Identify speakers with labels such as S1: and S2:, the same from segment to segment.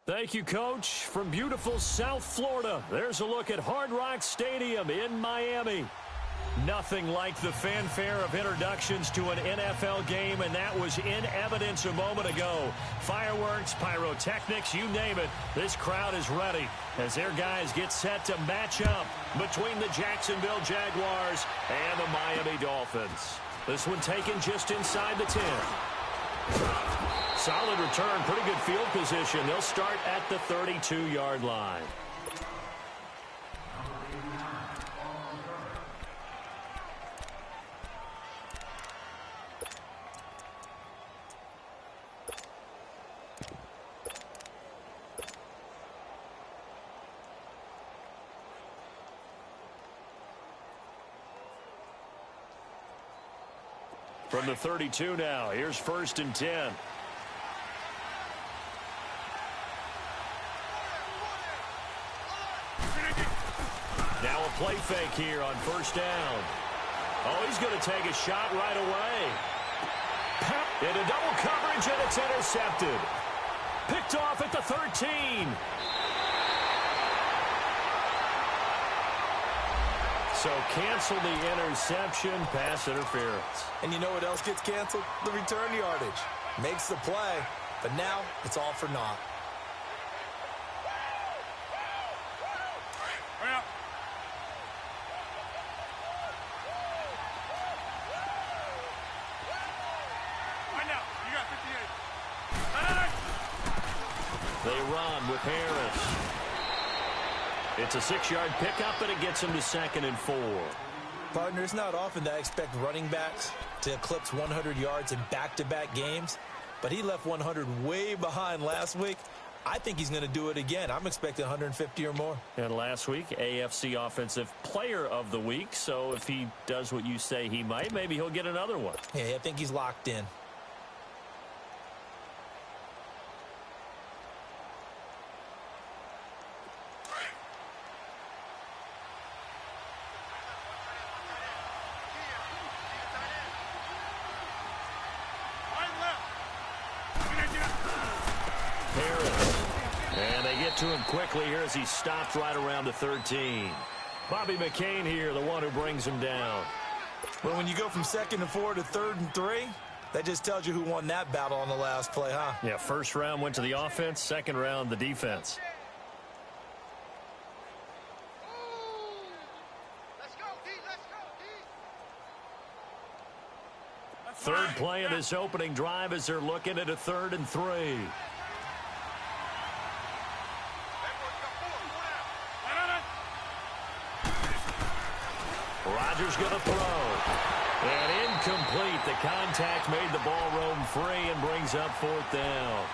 S1: Thank you, Coach. From beautiful South Florida, there's a look at Hard Rock Stadium in Miami. Nothing like the fanfare of introductions to an NFL game, and that was in evidence a moment ago. Fireworks, pyrotechnics, you name it. This crowd is ready as their guys get set to match up between the Jacksonville Jaguars and the Miami Dolphins. This one taken just inside the 10. Solid return, pretty good field position. They'll start at the 32-yard line. From the 32 now, here's 1st and 10. Now a play fake here on 1st down. Oh, he's going to take a shot right away. Into double coverage, and it's intercepted. Picked off at the 13. So cancel the interception, pass interference.
S2: And you know what else gets canceled? The return yardage. Makes the play, but now it's all for naught.
S1: They run with Harris. It's a 6-yard pickup, and it gets him to 2nd and 4.
S2: Partner, it's not often that I expect running backs to eclipse 100 yards in back-to-back games, but he left 100 way behind last week. I think he's going to do it again. I'm expecting 150 or more.
S1: And last week, AFC Offensive Player of the Week, so if he does what you say he might, maybe he'll get another one.
S2: Yeah, I think he's locked in.
S1: To him quickly here as he stops right around the 13. Bobby McCain here, the one who brings him down.
S2: Well, when you go from 2nd and 4 to 3rd and 3, that just tells you who won that battle on the last play, huh?
S1: Yeah, 1st round went to the offense, 2nd round the defense. Third play of this opening drive as they're looking at a 3rd and 3. Rodgers going to throw. And incomplete. The contact made the ball roam free and brings up 4th down.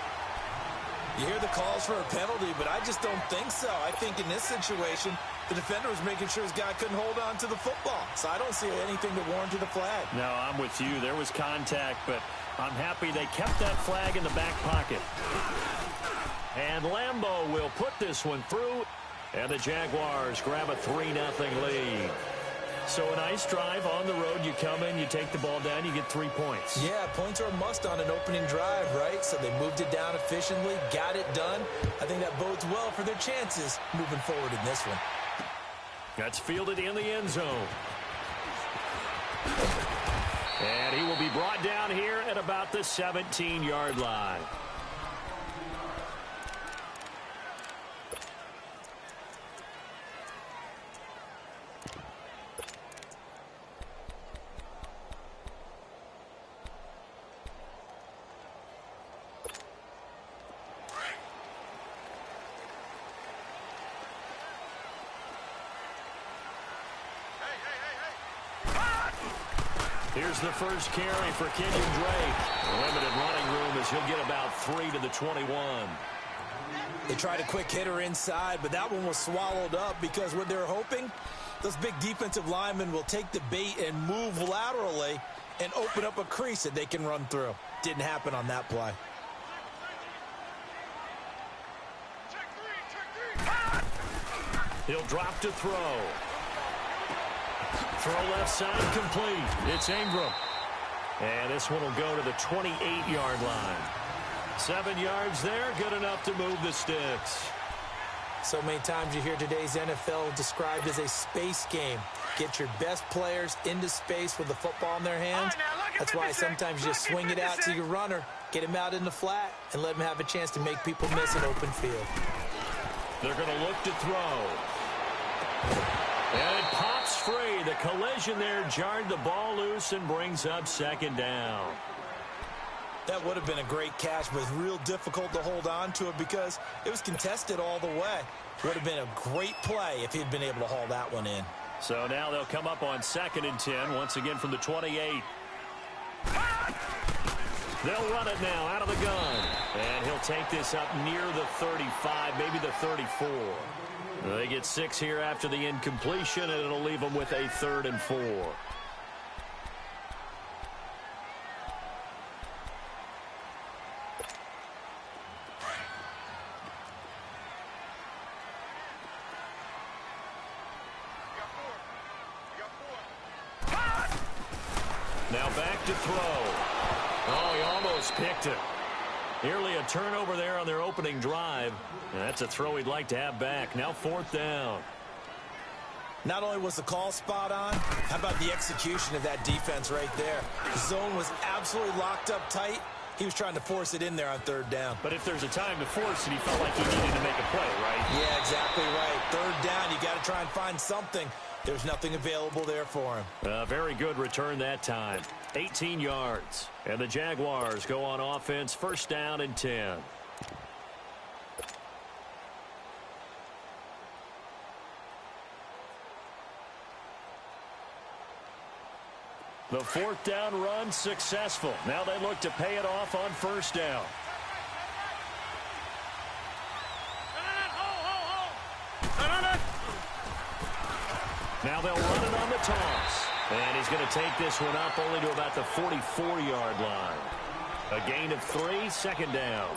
S2: You hear the calls for a penalty, but I just don't think so. I think in this situation, the defender was making sure his guy couldn't hold on to the football. So I don't see anything that warranted a flag.
S1: No, I'm with you. There was contact, but I'm happy they kept that flag in the back pocket. And Lambeau will put this one through. And the Jaguars grab a 3-0 lead. So a nice drive on the road. You come in, you take the ball down, you get 3 points.
S2: Yeah, points are a must on an opening drive, right? So they moved it down efficiently, got it done. I think that bodes well for their chances moving forward in this one.
S1: That's fielded in the end zone. And he will be brought down here at about the 17-yard line. Here's the first carry for Kenyon Drake. Limited running room as he'll get about 3 to the 21.
S2: They tried a quick hitter inside, but that one was swallowed up because what they're hoping, those big defensive linemen will take the bait and move laterally and open up a crease that they can run through. Didn't happen on that play.
S1: He'll drop to throw. Throw left side complete. It's Ingram. And this one will go to the 28-yard line. 7 yards there, good enough to move the sticks.
S2: So many times you hear today's NFL described as a space game. Get your best players into space with the football in their hands. That's why sometimes you just swing it out to your runner, get him out in the flat, and let him have a chance to make people miss an open field.
S1: They're going to look to throw. And it pops free. The collision there jarred the ball loose and brings up second down.
S2: That would have been a great catch, but it's real difficult to hold on to it because it was contested all the way. Would have been a great play if he'd been able to haul that one in.
S1: So now they'll come up on 2nd and 10, once again from the 28. They'll run it now out of the gun. And he'll take this up near the 35, maybe the 34. They get 6 here after the incompletion, and it'll leave them with a 3rd and 4. Now back to throw. Oh, he almost picked it. Nearly a turnover there on their opening drive. And that's a throw he'd like to have back. Now 4th down.
S2: Not only was the call spot on, how about the execution of that defense right there? The zone was absolutely locked up tight. He was trying to force it in there on 3rd down.
S1: But if there's a time to force it, he felt like he needed to make a play, right?
S2: Yeah, exactly right. 3rd down, you got to try and find something. There's nothing available there for him.
S1: Very good return that time. 18 yards. And the Jaguars go on offense, 1st down and 10. The 4th down run successful. Now they look to pay it off on 1st down. Now they'll run it on the toss. And he's going to take this one up only to about the 44-yard line. A gain of 3, 2nd down.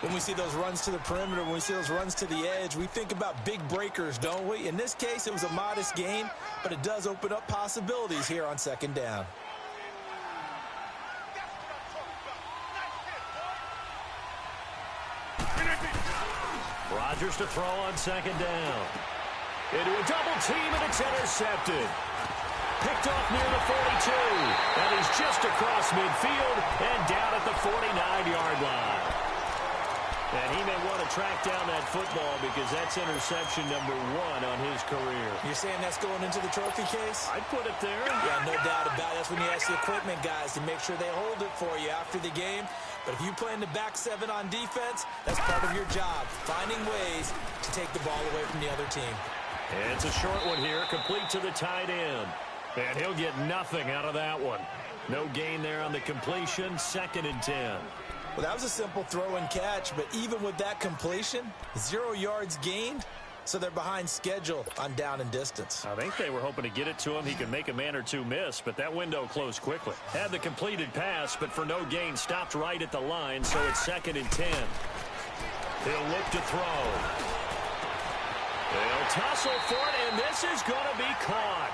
S2: When we see those runs to the perimeter, when we see those runs to the edge, we think about big breakers, don't we? In this case, it was a modest gain, but it does open up possibilities here on 2nd down.
S1: Rodgers to throw on 2nd down. Into a double team, and it's intercepted. Picked off near the 42. And he's just across midfield and down at the 49-yard line. And he may want to track down that football because that's interception number 1 on his career.
S2: You're saying that's going into the trophy case?
S1: I'd put it there.
S2: Yeah, no doubt about it. That's when you ask the equipment guys to make sure they hold it for you after the game. But if you play in the back 7 on defense, that's part of your job, finding ways to take the ball away from the other team.
S1: And it's a short one here, complete to the tight end. And he'll get nothing out of that one. No gain there on the completion, 2nd and 10.
S2: Well, that was a simple throw and catch, but even with that completion, 0 yards gained, so they're behind schedule on down and distance.
S1: I think they were hoping to get it to him. He could make a man or two miss, but that window closed quickly. Had the completed pass, but for no gain, stopped right at the line, so it's 2nd and 10. He'll look to throw. They'll tussle for it, and this is going to be caught.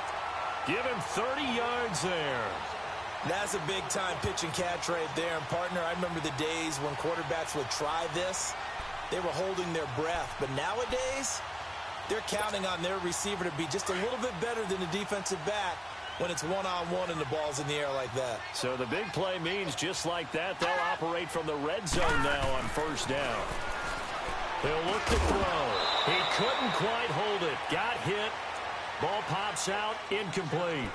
S1: Give him 30 yards there.
S2: That's a big-time pitch and catch right there. And, partner, I remember the days when quarterbacks would try this. They were holding their breath. But nowadays, they're counting on their receiver to be just a little bit better than the defensive back when it's one-on-one and the ball's in the air like that.
S1: So the big play means just like that, they'll operate from the red zone now on 1st down. He'll look to throw. He couldn't quite hold it. Got hit. Ball pops out, incomplete.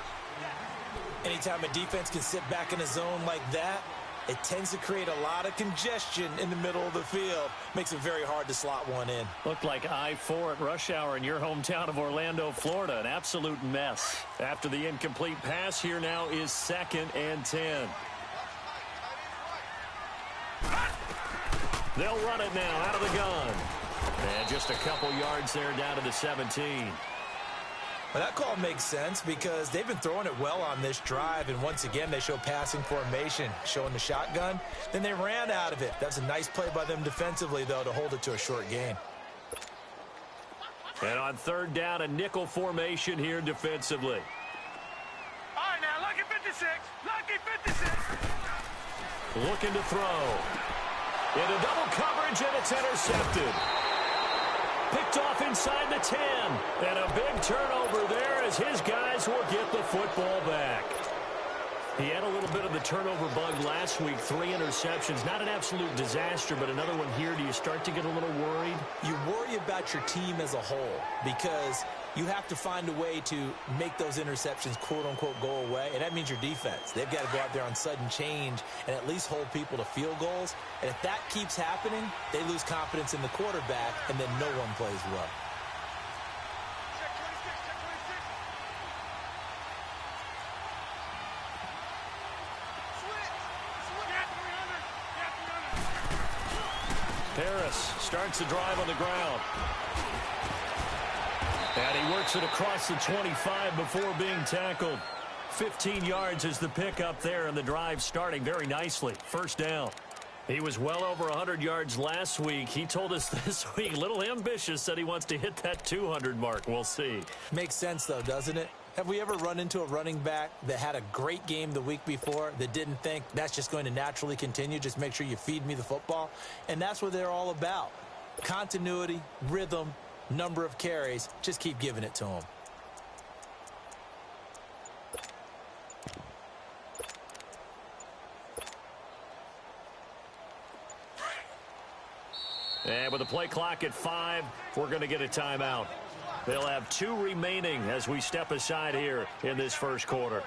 S2: Anytime a defense can sit back in a zone like that, it tends to create a lot of congestion in the middle of the field. Makes it very hard to slot one in.
S1: Looked like I-4 at rush hour in your hometown of Orlando, Florida. An absolute mess. After the incomplete pass, here now is 2nd and 10. They'll run it now out of the gun. And just a couple yards there down to the 17.
S2: Well, that call makes sense because they've been throwing it well on this drive, and once again they show passing formation, showing the shotgun. Then they ran out of it. That's a nice play by them defensively, though, to hold it to a short gain.
S1: And on 3rd down, a nickel formation here defensively.
S3: All right, now, lucky 56. Lucky 56.
S1: Looking to throw. Into double coverage, and it's intercepted. Picked off inside the 10. And a big turnover there as his guys will get the football back. He had a little bit of the turnover bug last week, 3 interceptions. Not an absolute disaster, but another one here. Do you start to get a little worried?
S2: You worry about your team as a whole because you have to find a way to make those interceptions, quote-unquote, go away, and that means your defense. They've got to go out there on sudden change and at least hold people to field goals. And if that keeps happening, they lose confidence in the quarterback, and then no one plays well.
S1: Harris starts the drive on the ground. And he works it across the 25 before being tackled. 15 yards is the pickup there, and the drive starting very nicely. First down. He was well over 100 yards last week. He told us this week, a little ambitious, said he wants to hit that 200 mark. We'll see.
S2: Makes sense, though, doesn't it? Have we ever run into a running back that had a great game the week before that didn't think that's just going to naturally continue? Just make sure you feed me the football. And that's what they're all about. Continuity, rhythm, number of carries. Just keep giving it to them.
S1: And with the play clock at 5, we're going to get a timeout. They'll have 2 remaining as we step aside here in this first quarter.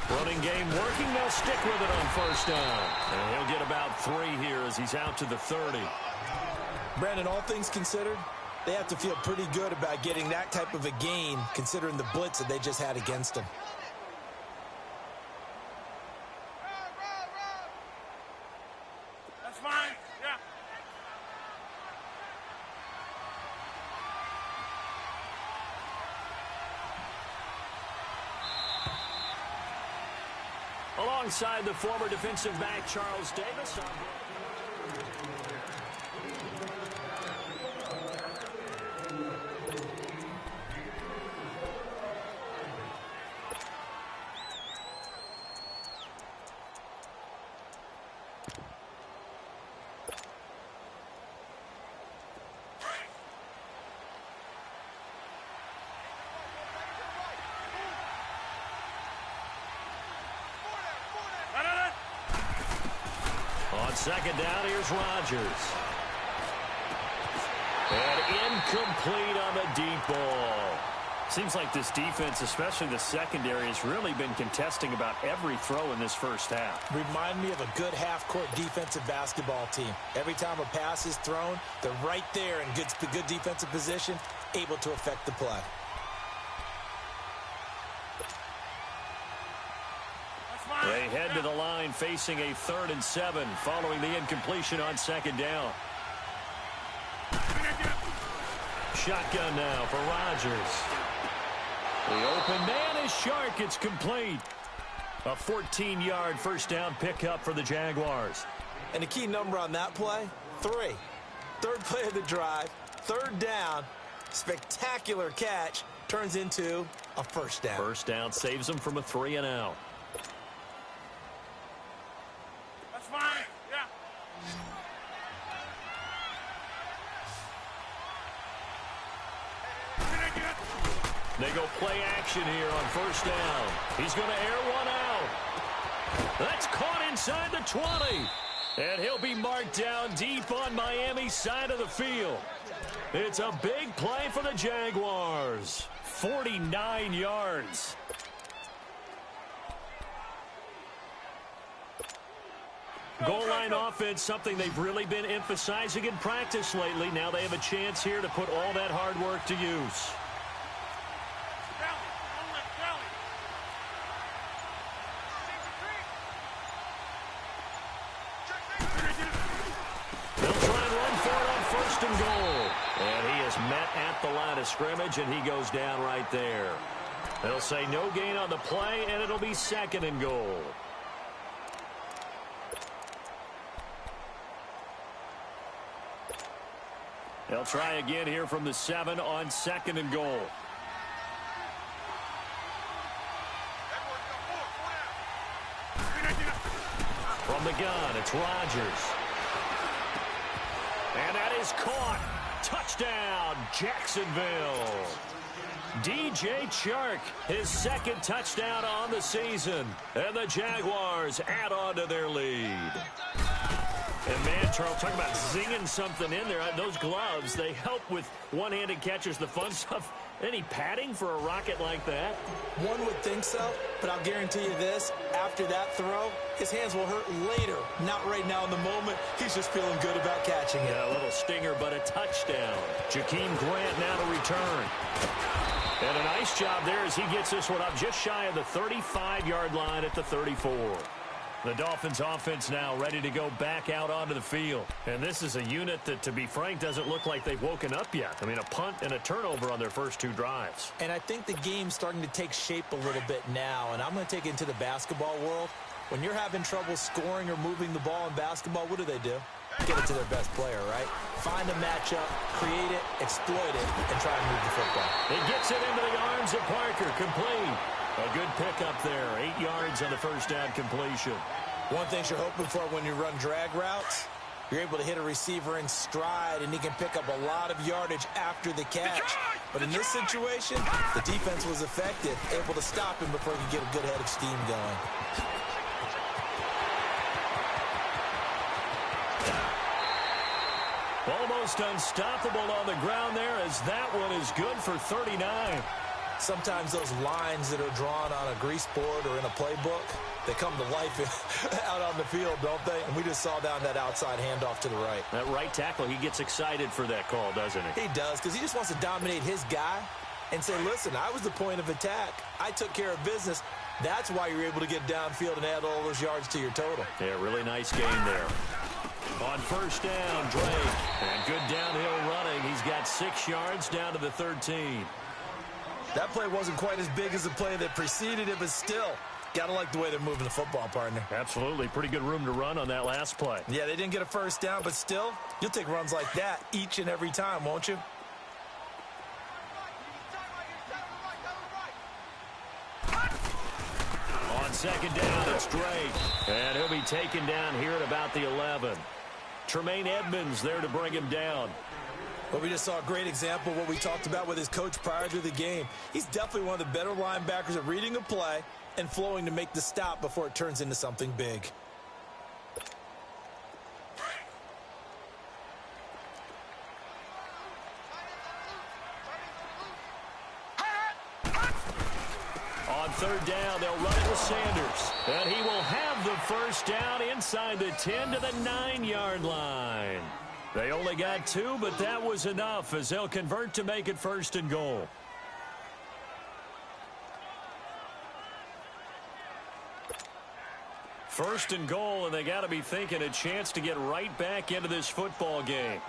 S1: Running game working. They'll stick with it on first down. And he'll get about 3 here as he's out to the 30.
S2: Brandon, all things considered, they have to feel pretty good about getting that type of a gain considering the blitz that they just had against them.
S3: That's fine. Yeah.
S1: Alongside the former defensive back, Charles Davis. On second down, here's Rodgers. And incomplete on the deep ball. Seems like this defense, especially the secondary, has really been contesting about every throw in this first half.
S2: Remind me of a good half-court defensive basketball team. Every time a pass is thrown, they're right there in good defensive position, able to affect the play.
S1: They head to the line facing a 3rd and 7 following the incompletion on second down. Shotgun now for Rodgers. The open man is Shark. It's complete. A 14-yard first down pickup for the Jaguars.
S2: And the key number on that play, 3. Third play of the drive, 3rd down, spectacular catch, turns into a first down.
S1: First down saves them from a 3-and-out.
S3: That's fine. Yeah.
S1: They go play action here on first down. He's going to air one out. That's caught inside the 20. And he'll be marked down deep on Miami's side of the field. It's a big play for the Jaguars. 49 yards. Goal line offense, something they've really been emphasizing in practice lately. Now they have a chance here to put all that hard work to use. And he is met at the line of scrimmage, and he goes down right there. They'll say no gain on the play, and it'll be 2nd and goal. They'll try again here from the 7 on 2nd and goal. From the gun, it's Rodgers. And that is caught. Touchdown, Jacksonville. DJ Chark, his 2nd touchdown on the season. And the Jaguars add on to their lead. And, man, Charles, talk about zinging something in there. Those gloves, they help with one-handed catches, the fun stuff. Any padding for a rocket like that?
S2: One would think so, but I'll guarantee you this. After that throw, his hands will hurt later. Not right now in the moment. He's just feeling good about catching it.
S1: Yeah, a little stinger, but a touchdown. Jakeem Grant now to return. And a nice job there as he gets this one up just shy of the 35-yard line at the 34. The Dolphins offense now ready to go back out onto the field. And this is a unit that, to be frank, doesn't look like they've woken up yet. I mean, a punt and a turnover on their first 2 drives.
S2: And I think the game's starting to take shape a little bit now. And I'm going to take it into the basketball world. When you're having trouble scoring or moving the ball in basketball, what do? Get it to their best player, right? Find a matchup, create it, exploit it, and try and move the football.
S1: He gets it into the arms of Parker. Complete. A good pickup there. 8 yards on the first down completion.
S2: One thing you're hoping for when you run drag routes, you're able to hit a receiver in stride, and he can pick up a lot of yardage after the catch. But in this situation, the defense was effective, able to stop him before he could get a good head of steam going.
S1: Almost unstoppable on the ground there, as that one is good for 39.
S2: Sometimes those lines that are drawn on a grease board or in a playbook, they come to life out on the field, don't they? And we just saw down that outside handoff to the right.
S1: That right tackle, he gets excited for that call, doesn't he?
S2: He does, because he just wants to dominate his guy and say, listen, I was the point of attack. I took care of business. That's why you're able to get downfield and add all those yards to your total.
S1: Yeah, really nice game there. On first down, Drake. And good downhill running. He's got 6 yards down to the 13.
S2: That play wasn't quite as big as the play that preceded it, but still, got to like the way they're moving the football, partner.
S1: Absolutely. Pretty good room to run on that last play.
S2: Yeah, they didn't get a first down, but still, you'll take runs like that each and every time, won't you?
S1: On second down, it's Drake. And he'll be taken down here at about the 11. Tremaine Edmonds there to bring him down.
S2: Well, we just saw a great example of what we talked about with his coach prior to the game. He's definitely one of the better linebackers at reading a play and flowing to make the stop before it turns into something big.
S1: On third down, they'll run it with Sanders. And he will have the first down inside the 10 to the 9-yard line. They only got 2, but that was enough as they'll convert to make it first and goal. First and goal, and they got to be thinking a chance to get right back into this football game.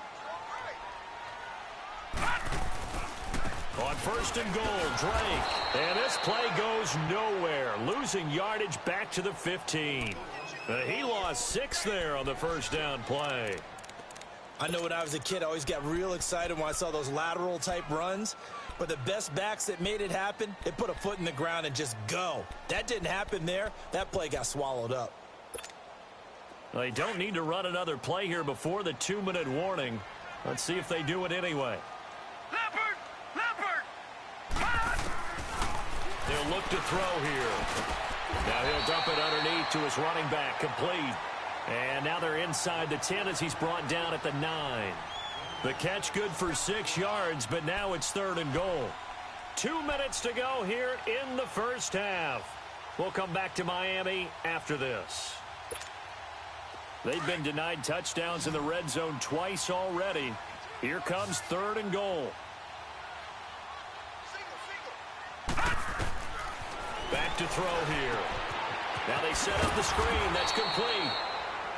S1: On first and goal, Drake. And this play goes nowhere, losing yardage back to the 15. He lost 6 there on the first down play.
S2: I know when I was a kid, I always got real excited when I saw those lateral-type runs. But the best backs that made it happen, they put a foot in the ground and just go. That didn't happen there. That play got swallowed up.
S1: They don't need to run another play here before the 2-minute warning. Let's see if they do it anyway.
S3: Leopard!
S1: They'll look to throw here. Now he'll dump it underneath to his running back, complete. And now they're inside the 10 as he's brought down at the 9. The catch good for 6 yards, but now it's third and goal. 2 minutes to go here in the first half. We'll come back to Miami after this. They've been denied touchdowns in the red zone twice already. Here comes third and goal. Back to throw here. Now they set up the screen. That's complete.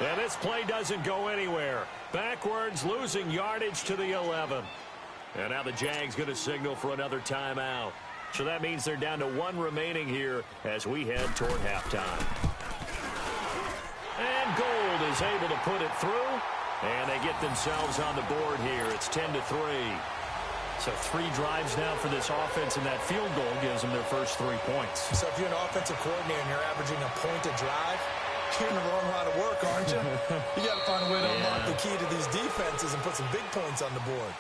S1: And this play doesn't go anywhere. Backwards, losing yardage to the 11. And now the Jags going to signal for another timeout. So that means they're down to one remaining here as we head toward halftime. And Gold is able to put it through. And they get themselves on the board here. It's 10-3. So 3 drives now for this offense, and that field goal gives them their first 3 points.
S2: So if you're an offensive coordinator and you're averaging a point a drive, you're in the wrong line of work, aren't you? You got to find a way to unlock the key to these defenses and put some big points on the board.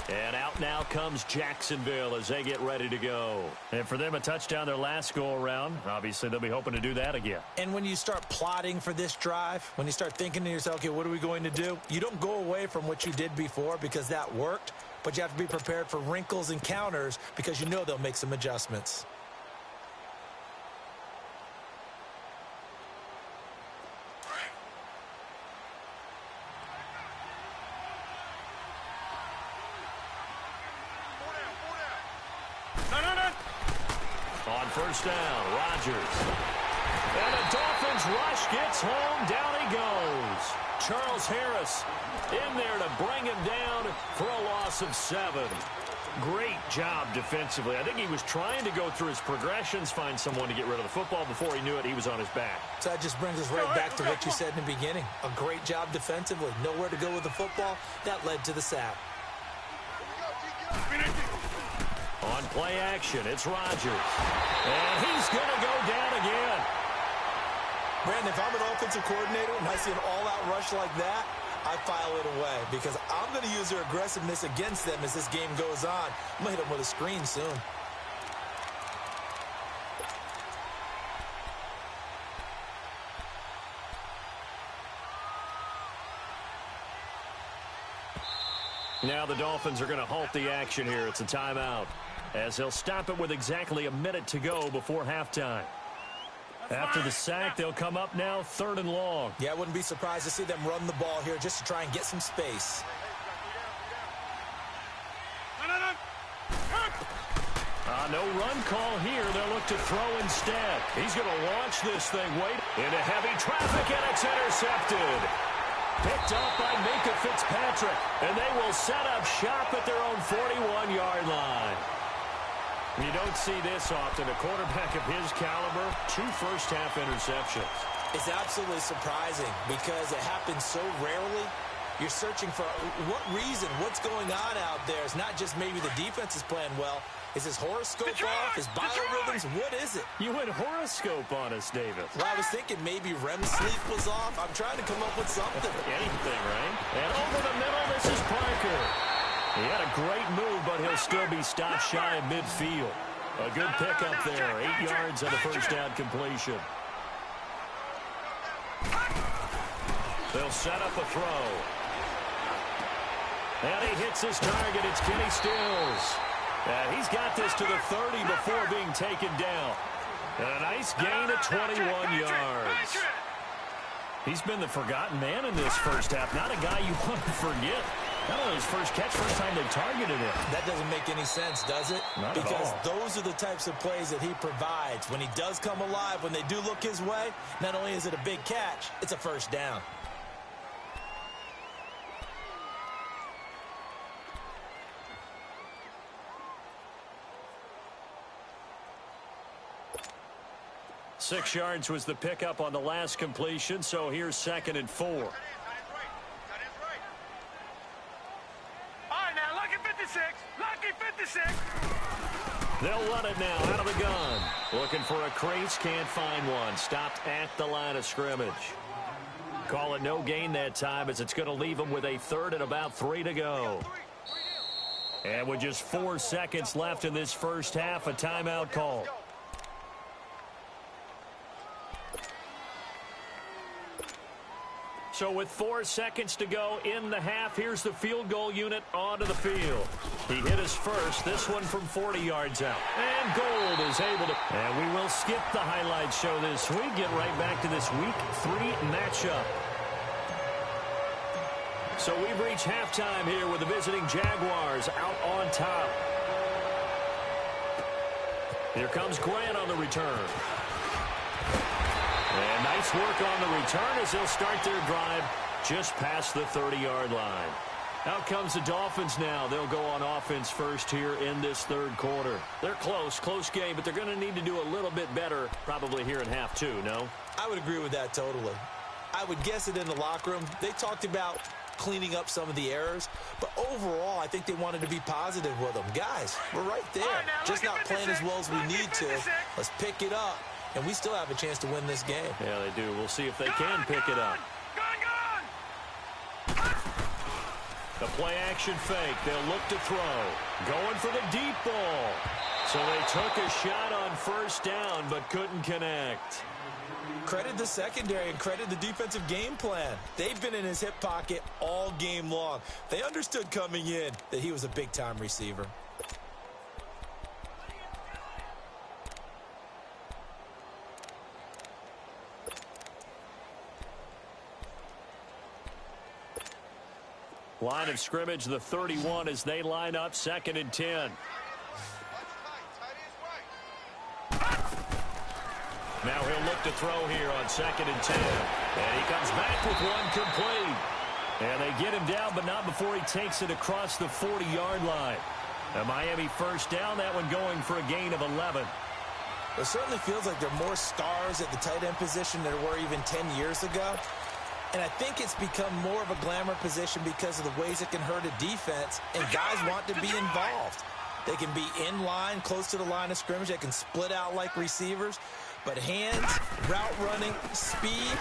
S1: And out now comes Jacksonville as they get ready to go. And for them, a touchdown their last go-around. Obviously, they'll be hoping to do that again.
S2: And when you start plotting for this drive, when you start thinking to yourself, okay, what are we going to do? You don't go away from what you did before because that worked, but you have to be prepared for wrinkles and counters because you know they'll make some adjustments.
S1: On first down, Rodgers. And a Dolphins rush gets home. Down he goes. Charles Harris in there to bring him down for a loss of 7. Great job defensively. I think he was trying to go through his progressions, find someone to get rid of the football. Before he knew it, he was on his back.
S2: So that just brings us right back to what you said in the beginning. A great job defensively. Nowhere to go with the football. That led to the sack.
S1: On play action, it's Rodgers. And he's going to go down again.
S2: Brandon, if I'm an offensive coordinator and I see an all-out rush like that, I file it away because I'm going to use their aggressiveness against them as this game goes on. I'm going to hit them with a screen soon.
S1: Now the Dolphins are going to halt the action here. It's a timeout as they'll stop it with exactly a minute to go before halftime. After the sack, they'll come up now 3rd and long.
S2: Yeah, I wouldn't be surprised to see them run the ball here just to try and get some space.
S1: No run call here. They'll look to throw instead. He's going to launch this thing. Wait, into heavy traffic, and it's intercepted. Picked up by Minka Fitzpatrick, and they will set up shop at their own 41-yard line. You don't see this often. A quarterback of his caliber, 2 first-half interceptions.
S2: It's absolutely surprising because it happens so rarely. You're searching for what reason, what's going on out there. It's not just maybe the defense is playing well. Is his horoscope off? His biorhythms? What is it?
S1: You went horoscope on us, David.
S2: Well, I was thinking maybe REM sleep was off. I'm trying to come up with something.
S1: Anything, right? And over the middle, this is Parker. He had a great move, but he'll still be stopped shy of midfield. A good pickup there. 8 yards on the first down completion. They'll set up a throw. And he hits his target. It's Kenny Stills. He's got this to the 30 before being taken down. And a nice gain of 21 yards. He's been the forgotten man in this first half. Not a guy you want to forget. Not only his first catch, first time they targeted him.
S2: That doesn't make any sense, does it?
S1: Not
S2: because
S1: at all.
S2: Those are the types of plays that he provides. When he does come alive, when they do look his way, not only is it a big catch, it's a first down.
S1: Six yards was the pickup on the last completion, so here's 2nd and 4.
S3: All right, now, lucky 56. Lucky 56.
S1: They'll run it now out of the gun. Looking for a crease, can't find one. Stopped at the line of scrimmage. Call it no gain that time as it's going to leave them with a 3rd and about 3 to go. And with just 4 seconds left in this first half, a timeout call. So with 4 seconds to go in the half, here's the field goal unit onto the field. He hit his first, this one from 40 yards out. And Gold is able to... And we will skip the highlight show this week. Get right back to this Week 3 matchup. So we've reached halftime here with the visiting Jaguars out on top. Here comes Grant on the return. And nice work on the return as they'll start their drive just past the 30-yard line. Out comes the Dolphins now. They'll go on offense first here in this third quarter. They're close game, but they're going to need to do a little bit better probably here in half two, no?
S2: I would agree with that totally. I would guess it in the locker room. They talked about cleaning up some of the errors, but overall, I think they wanted to be positive with them. Guys, we're right there. Just not playing as well as we need to. Let's pick it up, and we still have a chance to win this game.
S1: Yeah, they do. We'll see if they can pick it up. The play-action fake. They'll look to throw. Going for the deep ball. So they took a shot on first down, but couldn't connect.
S2: Credit the secondary and credit the defensive game plan. They've been in his hip pocket all game long. They understood coming in that he was a big-time receiver.
S1: Line of scrimmage, the 31 as they line up 2nd and 10. Now he'll look to throw here on 2nd and 10. And he comes back with one complete. And they get him down, but not before he takes it across the 40-yard line. A Miami first down, that one going for a gain of 11.
S2: It certainly feels like there are more stars at the tight end position than there were even 10 years ago. And I think it's become more of a glamour position because of the ways it can hurt a defense, and guys want to be involved. They can be in line, close to the line of scrimmage. They can split out like receivers. But hands, route running, speed,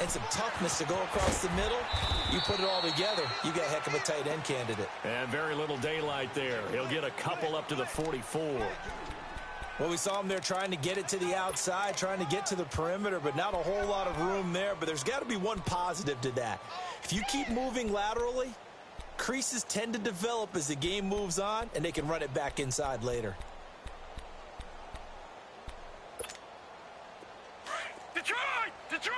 S2: and some toughness to go across the middle, you put it all together, you got a heck of a tight end candidate.
S1: And very little daylight there. He'll get a couple up to the 44.
S2: Well, we saw him there trying to get it to the outside, trying to get to the perimeter, but not a whole lot of room there. But there's got to be one positive to that. If you keep moving laterally, creases tend to develop as the game moves on, and they can run it back inside later.
S3: Detroit!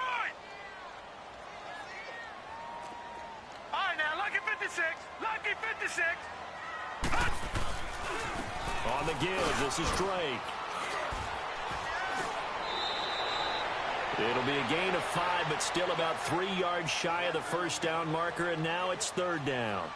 S3: All right, now, lucky 56. Lucky 56.
S1: On the give, this is Drake. It'll be a gain of 5, but still about 3 yards shy of the first down marker, and now it's 3rd down.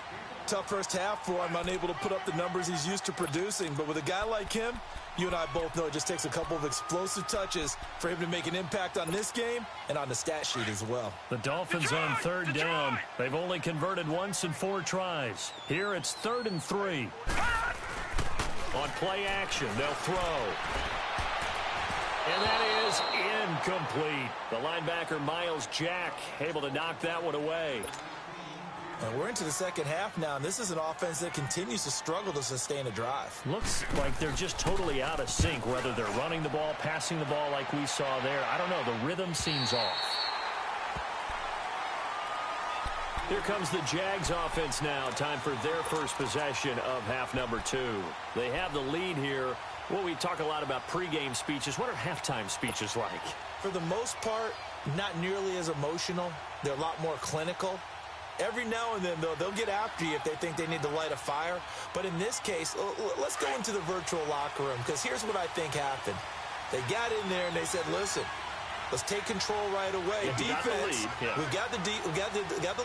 S2: Tough first half for him, unable to put up the numbers he's used to producing. But with a guy like him, you and I both know it just takes a couple of explosive touches for him to make an impact on this game and on the stat sheet as well.
S1: The Dolphins on 3rd down. They've only converted once in 4 tries. Here it's 3rd and 3. On play action, they'll throw. And that is incomplete. The linebacker, Miles Jack, able to knock that one away.
S2: And we're into the second half now, and this is an offense that continues to struggle to sustain a drive.
S1: Looks like they're just totally out of sync, whether they're running the ball, passing the ball like we saw there. I don't know. The rhythm seems off. Here comes the Jags offense now. Time for their first possession of half number 2. They have the lead here. Well, we talk a lot about pregame speeches. What are halftime speeches like?
S2: For the most part, not nearly as emotional. They're a lot more clinical. Every now and then, though, they'll get after you if they think they need to light a fire. But in this case, let's go into the virtual locker room, because here's what I think happened. They got in there and they said, listen, let's take control right away.
S1: Yeah,
S2: defense, we've got the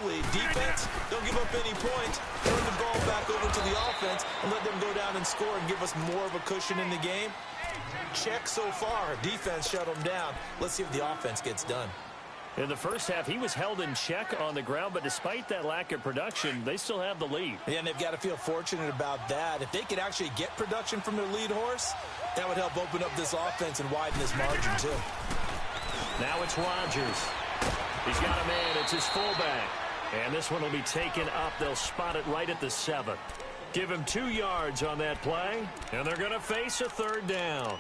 S2: lead. Defense, don't give up any points. Turn the ball back over to the offense and let them go down and score and give us more of a cushion in the game. Check so far. Defense shut them down. Let's see if the offense gets done.
S1: In the first half, he was held in check on the ground, but despite that lack of production, they still have the lead.
S2: Yeah, and they've got to feel fortunate about that. If they could actually get production from their lead horse, that would help open up this offense and widen this margin, too.
S1: Now it's Rodgers. He's got a man. It's his fullback. And this one will be taken up. They'll spot it right at the 7. Give him 2 yards on that play, and they're going to face a 3rd down.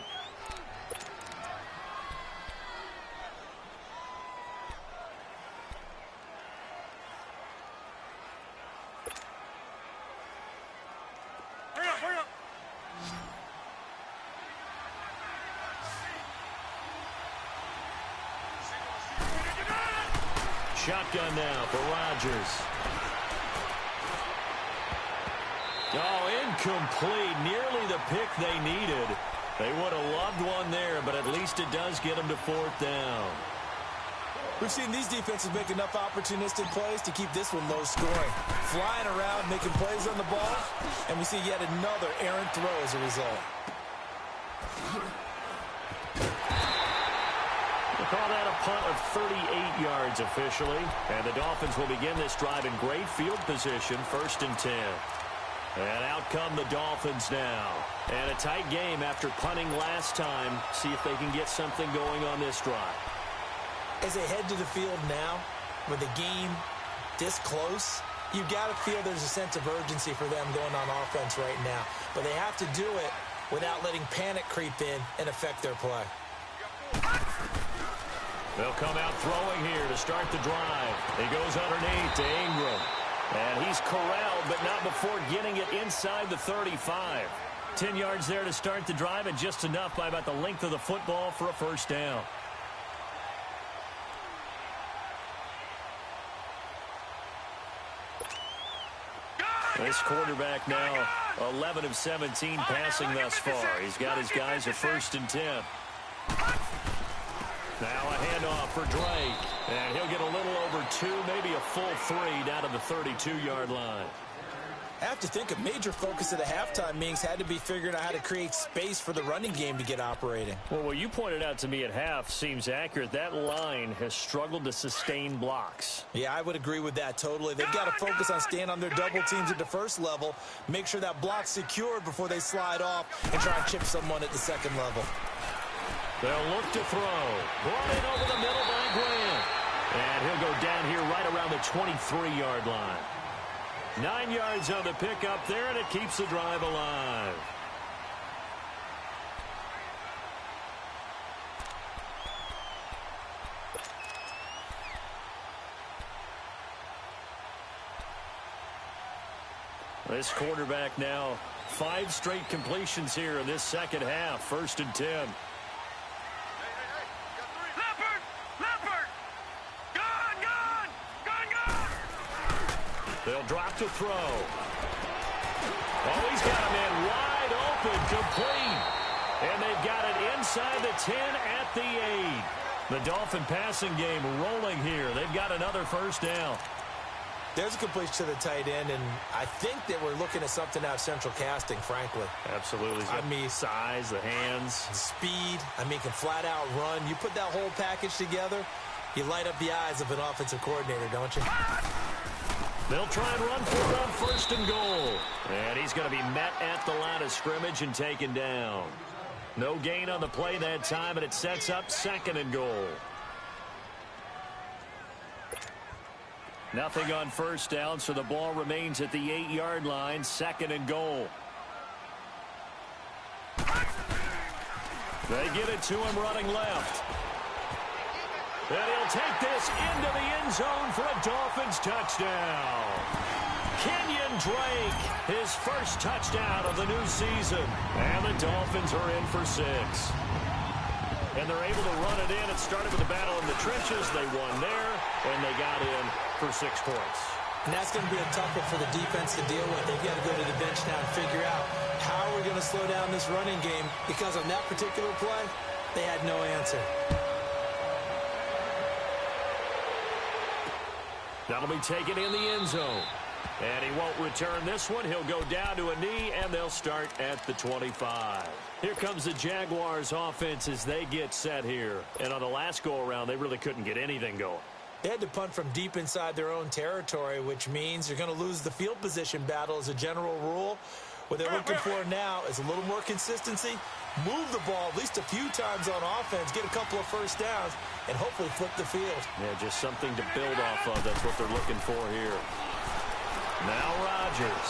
S1: Shotgun now for Rodgers. Oh, incomplete. Nearly the pick they needed. They would have loved one there, but at least it does get them to 4th down.
S2: We've seen these defenses make enough opportunistic plays to keep this one low scoring. Flying around, making plays on the ball, and we see yet another errant throw as a result.
S1: We'll call that a punt of 38 yards officially. And the Dolphins will begin this drive in great field position, 1st and 10. And out come the Dolphins now. And a tight game after punting last time. See if they can get something going on this drive.
S2: As they head to the field now, with the game this close, you've got to feel there's a sense of urgency for them going on offense right now. But they have to do it without letting panic creep in and affect their play.
S1: They'll come out throwing here to start the drive. He goes underneath to Ingram. And he's corralled, but not before getting it inside the 35. 10 yards there to start the drive, and just enough by about the length of the football for a first down. This quarterback now 11 of 17 passing thus far. He's got his guys at 1st and 10. Now a handoff for Drake. And he'll get a little over 2, maybe a full 3 down to the 32-yard line.
S2: I have to think a major focus of the halftime meetings had to be figuring out how to create space for the running game to get operating.
S1: Well, what you pointed out to me at half seems accurate. That line has struggled to sustain blocks.
S2: Yeah, I would agree with that totally. They've got to focus on staying on their double teams at the first level, make sure that block's secured before they slide off and try and chip someone at the second level.
S1: They'll look to throw. Brought in over the middle by Grant. And he'll go down here right around the 23-yard line. 9 yards on the pickup there, and it keeps the drive alive. This quarterback now 5 straight completions here in this second half. 1st and 10. They'll drop to throw. Oh, he's got a man wide open, complete. And they've got it inside the 10 at the 8. The Dolphin passing game rolling here. They've got another first down.
S2: There's a completion to the tight end, and I think that we're looking at something out of central casting, frankly.
S1: Absolutely.
S2: I mean,
S1: size, the hands.
S2: Speed. I mean, can flat out run. You put that whole package together, you light up the eyes of an offensive coordinator, don't you?
S1: They'll try and run for it on 1st and goal. And he's going to be met at the line of scrimmage and taken down. No gain on the play that time, and it sets up 2nd and goal. Nothing on first down, so the ball remains at the 8-yard line. 2nd and goal. They get it to him running left. And he'll take this into the end zone for a Dolphins touchdown. Kenyon Drake, his first touchdown of the new season. And the Dolphins are in for 6. And they're able to run it in. It started with a battle in the trenches. They won there, and they got in for 6 points.
S2: And that's going to be a tough one for the defense to deal with. They've got to go to the bench now and figure out how we're going to slow down this running game, because on that particular play, they had no answer.
S1: That'll be taken in the end zone. And he won't return this one. He'll go down to a knee, and they'll start at the 25. Here comes the Jaguars offense as they get set here. And on the last go-around, they really couldn't get anything going.
S2: They had to punt from deep inside their own territory, which means you're going to lose the field position battle as a general rule. What they're looking for now is a little more consistency, move the ball at least a few times on offense, get a couple of first downs, and hopefully flip the field.
S1: Yeah, just something to build off of. That's what they're looking for here. Now Rodgers.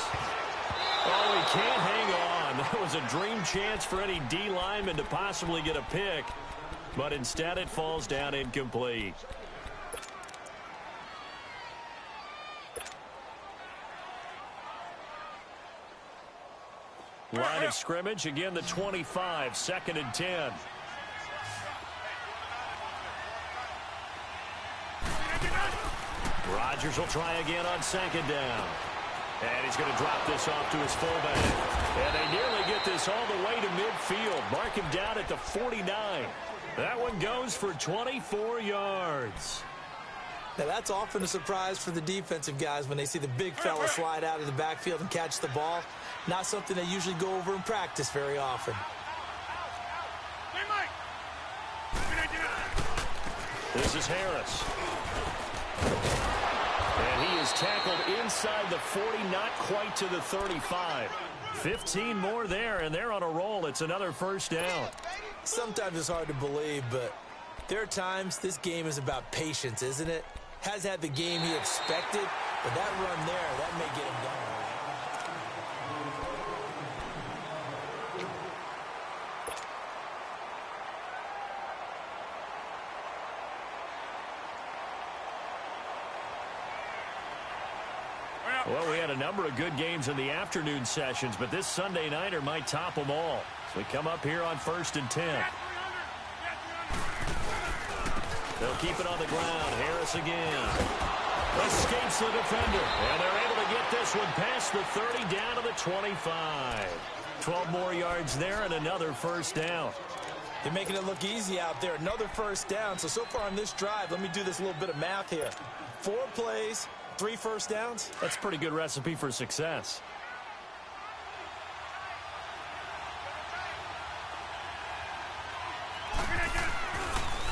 S1: Oh, he can't hang on. That was a dream chance for any D lineman to possibly get a pick, but instead it falls down incomplete. Line of scrimmage, again the 25, 2nd and 10. Rodgers will try again on 2nd down. And he's going to drop this off to his fullback. And they nearly get this all the way to midfield. Mark him down at the 49. That one goes for 24 yards.
S2: Now, that's often a surprise for the defensive guys when they see the big fella slide out of the backfield and catch the ball. Not something they usually go over in practice very often.
S1: This is Harris. And he is tackled inside the 40, not quite to the 35. 15 more there, and they're on a roll. It's another first down.
S2: Sometimes it's hard to believe, but there are times this game is about patience, isn't it? Has had the game he expected, but that run there, that may get him going.
S1: Well, we had a number of good games in the afternoon sessions, but this Sunday nighter might top them all. So we come up here on 1st and 10. They'll keep it on the ground. Harris again. Escapes the defender. And they're able to get this one past the 30 down to the 25. 12 more yards there and another first down.
S2: They're making it look easy out there. Another first down. So far on this drive, let me do this little bit of math here. 4 plays, 3 first downs.
S1: That's a pretty good recipe for success.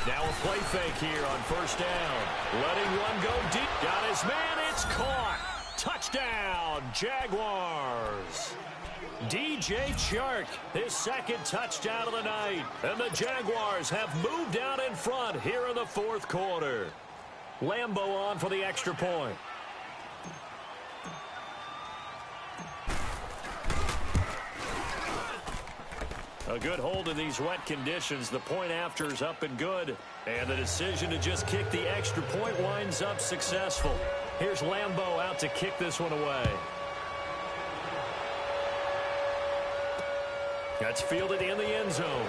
S1: Now a play fake here on first down. Letting one go deep. Got his man. It's caught. Touchdown, Jaguars. DJ Chark, his second touchdown of the night. And the Jaguars have moved out in front here in the 4th quarter. Lambo on for the extra point. A good hold in these wet conditions. The point after is up and good. And the decision to just kick the extra point winds up successful. Here's Lambo out to kick this one away. That's fielded in the end zone.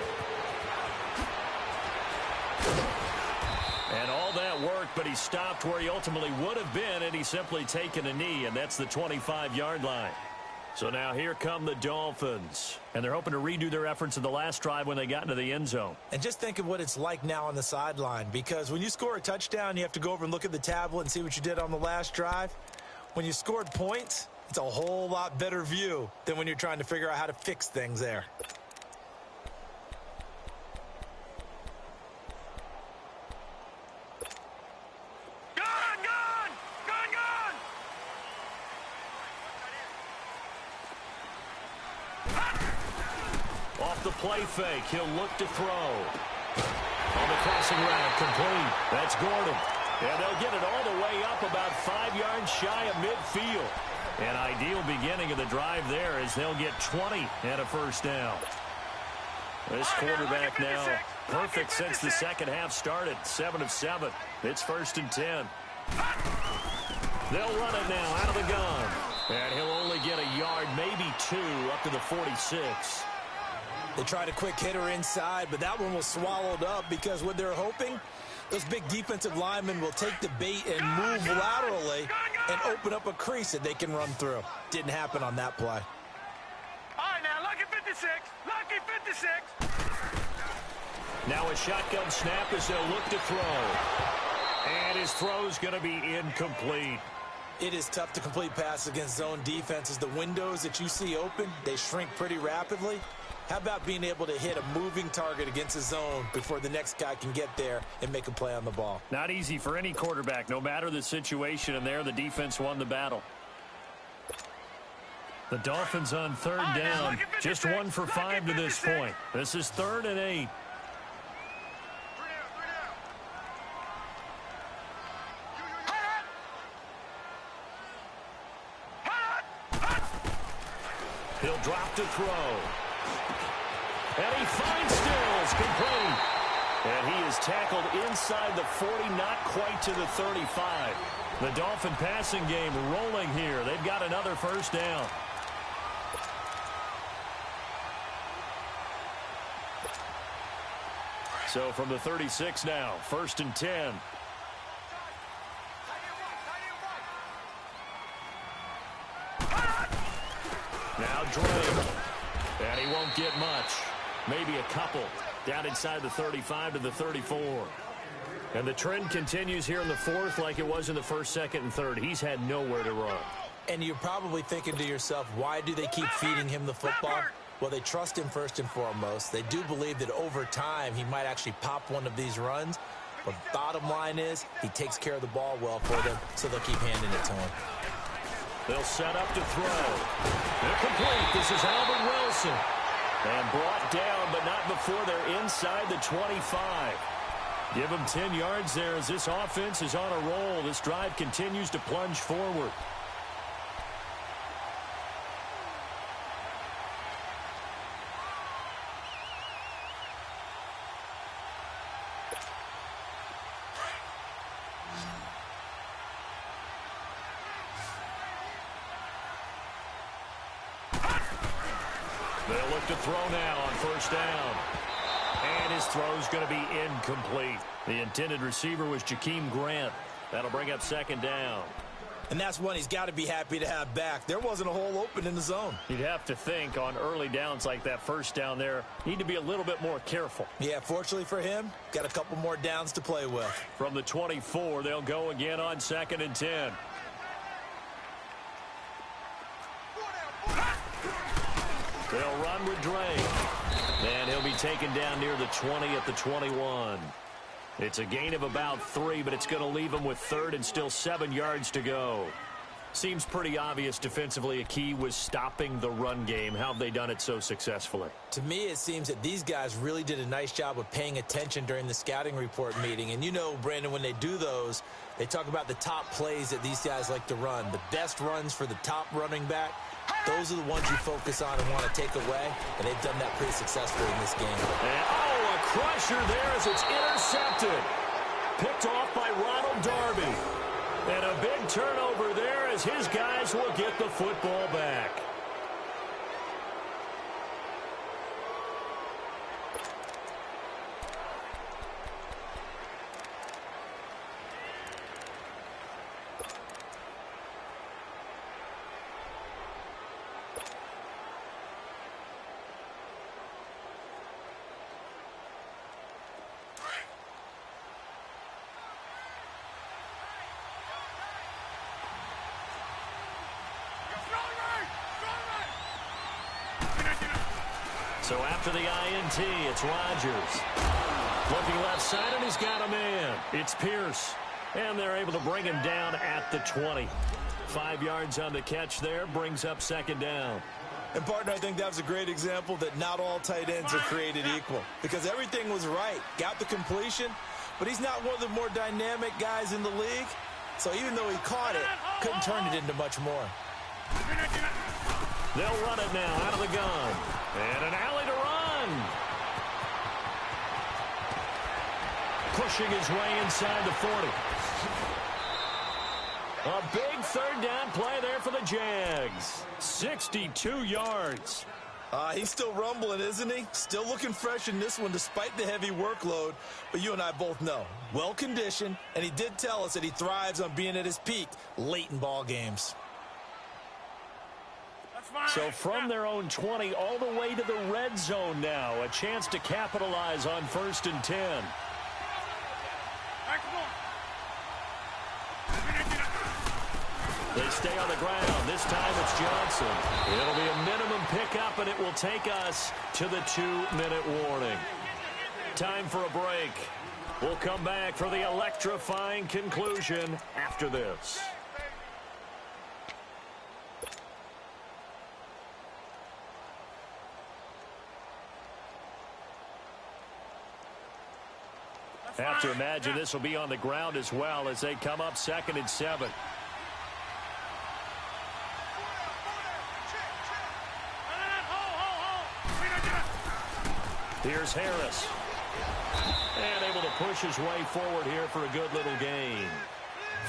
S1: And all that worked, but he stopped where he ultimately would have been, and he's simply taken a knee, and that's the 25-yard line. So now here come the Dolphins. And they're hoping to redo their efforts in the last drive when they got into the end zone.
S2: And just think of what it's like now on the sideline, because when you score a touchdown, you have to go over and look at the tablet and see what you did on the last drive. When you scored points, it's a whole lot better view than when you're trying to figure out how to fix things there.
S1: Off the play fake, he'll look to throw. On the crossing route, complete. That's Gordon. And they'll get it all the way up about 5 yards shy of midfield. An ideal beginning of the drive there as they'll get 20 and a first down. This quarterback now perfect since the second half started. 7 of 7. It's 1st and 10. They'll run it now out of the gun. And he'll only get a yard, maybe 2, up to the 46.
S2: They tried a quick hitter inside, but that one was swallowed up because what they're hoping, those big defensive linemen will take the bait and move laterally and open up a crease that they can run through. Didn't happen on that play.
S3: All right, now, lucky 56. Lucky 56.
S1: Now a shotgun snap as they'll look to throw. And his throw's going to be incomplete.
S2: It is tough to complete passes against zone defenses. The windows that you see open, they shrink pretty rapidly. How about being able to hit a moving target against a zone before the next guy can get there and make a play on the ball?
S1: Not easy for any quarterback, no matter the situation, and there the defense won the battle. The Dolphins on 3rd down, just 1 for 5 to this point. This is 3rd and 8. He'll drop to throw. And he finds Stills, complete. And he is tackled inside the 40, not quite to the 35. The Dolphin passing game rolling here. They've got another first down. So from the 36 now, 1st and 10. Now Drake. And he won't get much. Maybe a couple. Down inside the 35 to the 34. And the trend continues here in the fourth like it was in the first, second, and third. He's had nowhere to run.
S2: And you're probably thinking to yourself, why do they keep feeding him the football? Well, they trust him first and foremost. They do believe that over time he might actually pop one of these runs. But bottom line is he takes care of the ball well for them, so they'll keep handing it to him.
S1: They'll set up to throw. Incomplete. This is Albert Wilson. And brought down, but not before they're inside the 25. Give him 10 yards there as this offense is on a roll. This drive continues to plunge forward. They'll look to throw now on first down. And his throw's going to be incomplete. The intended receiver was Jakeem Grant. That'll bring up second down.
S2: And that's one he's got to be happy to have back. There wasn't a hole open in the zone.
S1: You'd have to think on early downs like that first down there, need to be a little bit more careful.
S2: Yeah, fortunately for him, got a couple more downs to play with.
S1: From the 24, they'll go again on second and 10. They'll run with Drake. And he'll be taken down near the 20 at the 21. It's a gain of about 3, but it's going to leave him with third and still 7 yards to go. Seems pretty obvious defensively a key was stopping the run game. How have they done it so successfully?
S2: To me, it seems that these guys really did a nice job of paying attention during the scouting report meeting. And you know, Brandon, when they do those, they talk about the top plays that these guys like to run. The best runs for the top running back. Those are the ones you focus on and want to take away, and they've done that pretty successfully in this game.
S1: And, oh, a crusher there as it's intercepted. Picked off by Ronald Darby. And a big turnover there as his guys will get the football back. So after the INT, it's Rodgers. Looking left side, and he's got a man. It's Pierce. And they're able to bring him down at the 20. 5 yards on the catch there, brings up second down.
S2: And, partner, I think that was a great example that not all tight ends are created equal. Because everything was right. Got the completion, but he's not one of the more dynamic guys in the league. So even though he caught it, couldn't turn it into much more.
S1: They'll run it now out of the gun. And an alley to run. Pushing his way inside the 40. A big third down play there for the Jags. 62 yards.
S2: He's still rumbling, isn't he? Still looking fresh in this one despite the heavy workload. But you and I both know, well-conditioned, and he did tell us that he thrives on being at his peak late in ball games.
S1: So from their own 20 all the way to the red zone now. A chance to capitalize on 1st and 10. They stay on the ground. This time it's Johnson. It'll be a minimum pickup, and it will take us to the 2-minute warning. Time for a break. We'll come back for the electrifying conclusion after this. Have to imagine this will be on the ground as well as they come up 2nd and 7. Here's Harris. And able to push his way forward here for a good little gain.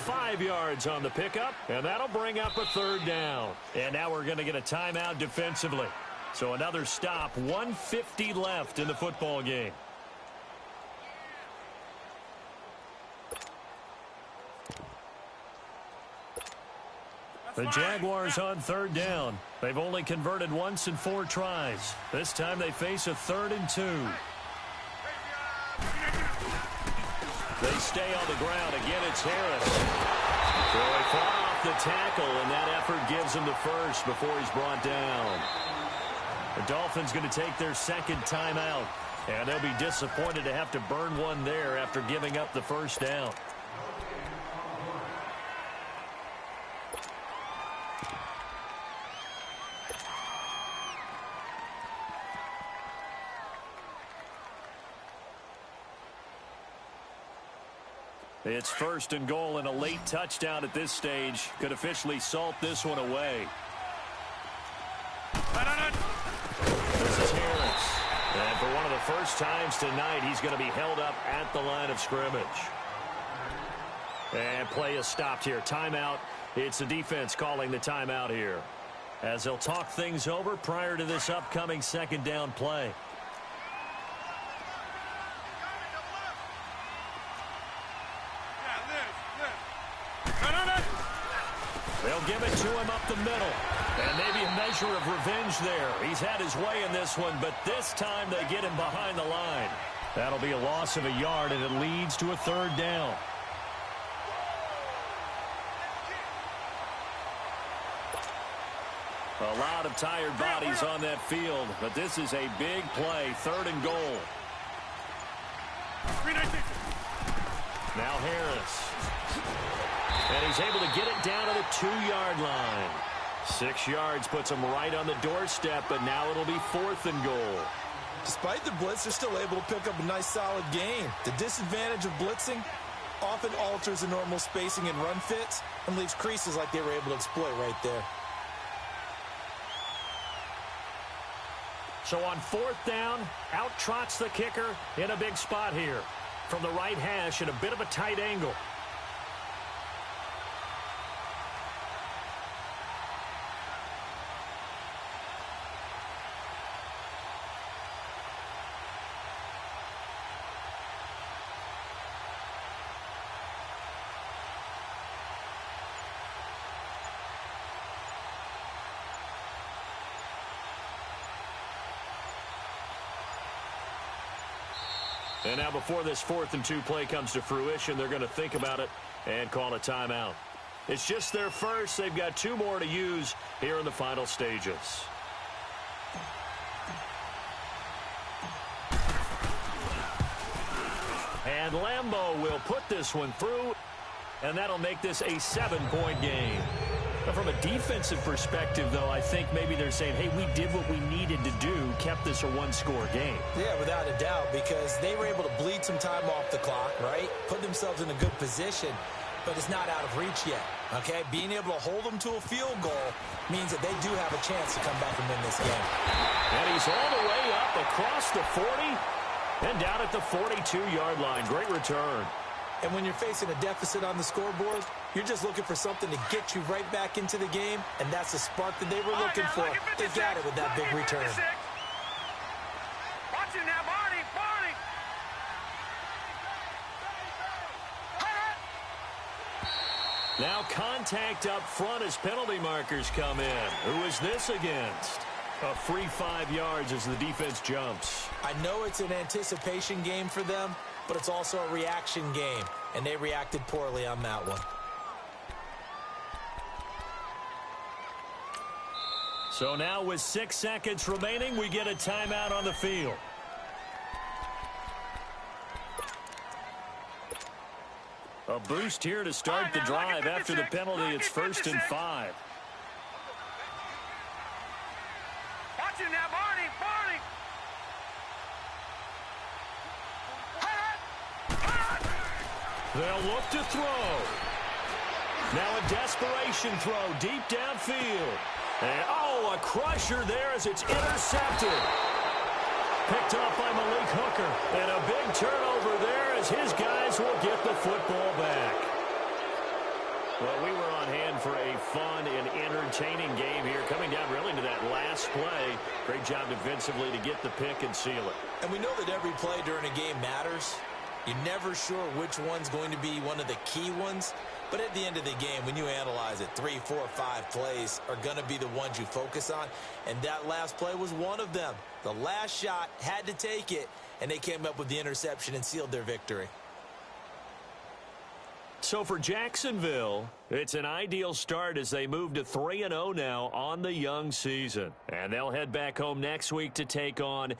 S1: 5 yards on the pickup, and that'll bring up a 3rd down. And now we're going to get a timeout defensively. So another stop, 1:50 left in the football game. The Jaguars on 3rd down. They've only converted once in 4 tries. This time they face a 3rd and 2. They stay on the ground. Again, it's Harris. So he fought off the tackle, and that effort gives him the first before he's brought down. The Dolphins going to take their second timeout, and they'll be disappointed to have to burn one there after giving up the first down. It's 1st and goal, and a late touchdown at this stage could officially salt this one away. This is Harris. And for one of the first times tonight, he's going to be held up at the line of scrimmage. And play is stopped here. Timeout. It's the defense calling the timeout here, as they'll talk things over prior to this upcoming second down play. They'll give it to him up the middle. And maybe a measure of revenge there. He's had his way in this one, but this time they get him behind the line. That'll be a loss of a yard, and it leads to a 3rd down. A lot of tired bodies on that field, but this is a big play. 3rd and goal. Now Harris. And he's able to get it down to the 2-yard line. 6 yards puts him right on the doorstep, but now it'll be 4th and goal.
S2: Despite the blitz, they're still able to pick up a nice, solid gain. The disadvantage of blitzing often alters the normal spacing and run fits and leaves creases like they were able to exploit right there.
S1: So on 4th down, out trots the kicker in a big spot here. From the right hash at a bit of a tight angle. And now before this 4th and 2 play comes to fruition, they're going to think about it and call a timeout. It's just their first. They've got 2 more to use here in the final stages. And Lambeau will put this one through, and that'll make this a 7-point game. But from a defensive perspective, though, I think maybe they're saying, hey, we did what we needed to do, kept this a 1-score game.
S2: Yeah, without a doubt, because they were able to bleed some time off the clock, right? Put themselves in a good position, but it's not out of reach yet, okay? Being able to hold them to a field goal means that they do have a chance to come back and win this game.
S1: And he's all the way up across the 40 and down at the 42-yard line. Great return.
S2: And when you're facing a deficit on the scoreboard, you're just looking for something to get you right back into the game, and that's the spark that they were looking for. They got it with that big return.
S3: Watch it now, Barney, Barney.
S1: Now contact up front as penalty markers come in. Who is this against? A free 5 yards as the defense jumps.
S2: I know it's an anticipation game for them, but it's also a reaction game, and they reacted poorly on that one.
S1: So now with 6 seconds remaining, we get a timeout on the field. A boost here to start the drive after the penalty. It's 1st and 5.
S3: Watch it now, Barney, Barney.
S1: They'll look to throw. Now a desperation throw deep downfield. And, oh, a crusher there as it's intercepted. Picked off by Malik Hooker. And a big turnover there as his guys will get the football back. Well, we were on hand for a fun and entertaining game here, coming down really to that last play. Great job defensively to get the pick and seal it.
S2: And we know that every play during a game matters. You're never sure which one's going to be one of the key ones. But at the end of the game, when you analyze it, 3, 4, 5 plays are going to be the ones you focus on. And that last play was one of them. The last shot had to take it, and they came up with the interception and sealed their victory.
S1: So for Jacksonville, it's an ideal start as they move to 3-0 now on the young season. And they'll head back home next week to take on